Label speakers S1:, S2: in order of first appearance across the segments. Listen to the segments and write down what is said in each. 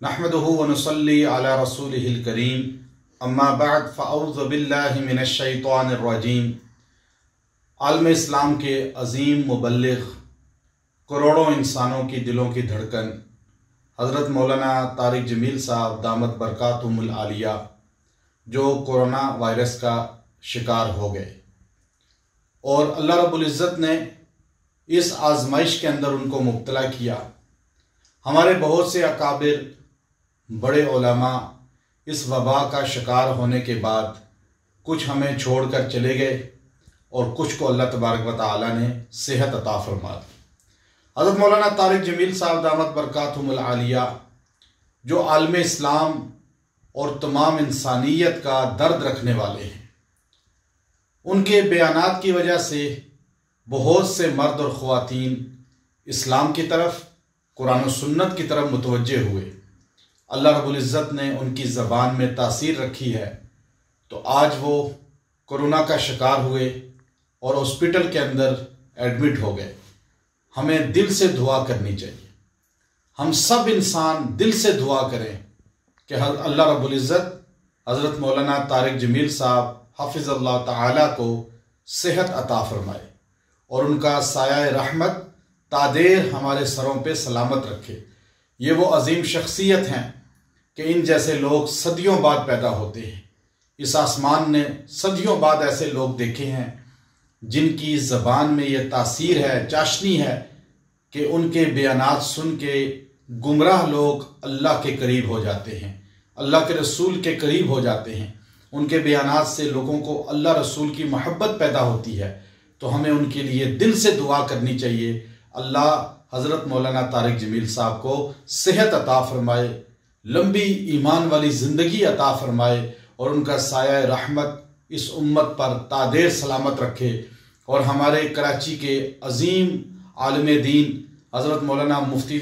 S1: नहमदुहु व नुसल्ली अला रसूलिहिल करीम अम्मा बाद फ़अऊज़ु बिल्लाहि मिनश शैतानिर रजीम। आलम इस्लाम के अज़ीम मुबल्लिग़, करोड़ों इंसानों की दिलों की धड़कन हज़रत मौलाना तारिक जमील साहब दामत बरकातुहुमुल आलिया, जो कोरोना वायरस का शिकार हो गए और अल्लाह रब्बुल इज़्ज़त ने इस आजमाइश के अंदर उनको मुब्तला किया। हमारे बहुत से अकाबिर बड़े उलमा इस वबा का शिकार होने के बाद कुछ हमें छोड़कर चले गए और कुछ को अल्लाह तबारक व तआला ने सेहत अता फरमा दी। हज़रत मौलाना तारिक जमील साहब दामत बरकातुहुमुल आलिया, जो आलम इस्लाम और तमाम इंसानियत का दर्द रखने वाले हैं, उनके बयानात की वजह से बहुत से मर्द और ख़वातीन इस्लाम की तरफ, कुरान और सुन्नत की तरफ मुतवज्जे हुए। अल्लाह रब्बुल इज़्ज़त ने उनकी ज़बान में तासीर रखी है, तो आज वो कोरोना का शिकार हुए और हॉस्पिटल के अंदर एडमिट हो गए। हमें दिल से दुआ करनी चाहिए, हम सब इंसान दिल से दुआ करें कि अल्लाह रब्बुल इज़्ज़त हज़रत मौलाना तारिक जमील साहब हाफिज़ल्लाह ताला को सेहत अता फरमाए और उनका साया रहमत तादेर हमारे सरों पे सलामत रखे। ये वो अजीम शख्सियत हैं कि इन जैसे लोग सदियों बाद पैदा होते हैं। इस आसमान ने सदियों बाद ऐसे लोग देखे हैं जिनकी ज़बान में ये तासीर है, चाशनी है कि उनके बयानात सुन के गुमराह लोग अल्लाह के करीब हो जाते हैं, अल्लाह के रसूल के करीब हो जाते हैं। उनके बयानात से लोगों को अल्लाह रसूल की मोहब्बत पैदा होती है। तो हमें उनके लिए दिल से दुआ करनी चाहिए। अल्लाह हज़रत मौलाना तारिक जमील साहब को सेहत अता फरमाए, लंबी ईमान वाली ज़िंदगी अता फरमाए और उनका साया रहमत इस उम्मत पर तादेर सलामत रखे। और हमारे कराची के अजीम आलिम दीन हज़रत मौलाना मुफ्ती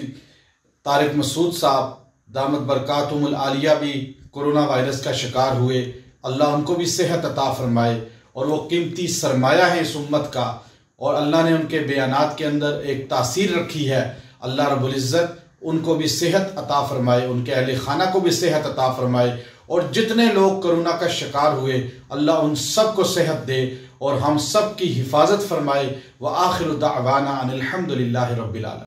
S1: तारिक मसूद साहब दामत बरकातुहुमुल आलिया भी कोरोना वायरस का शिकार हुए। अल्लाह उनको भी सेहत अता फरमाए और वो कीमती सरमाया है इस उम्मत का, और अल्लाह ने उनके बयानात के अंदर एक तासीर रखी है। अल्लाह रब्बुल इज़्ज़त उनको भी सेहत अता फरमाए, उनके अहले खाना को भी सेहत अता फरमाए, और जितने लोग कोरोना का शिकार हुए अल्लाह उन सब को सेहत दे और हम सब की हिफाजत फरमाए। व आखिरु दाअवाना अनिल हम्दुलिल्लाहि रब्बिल आलमीन।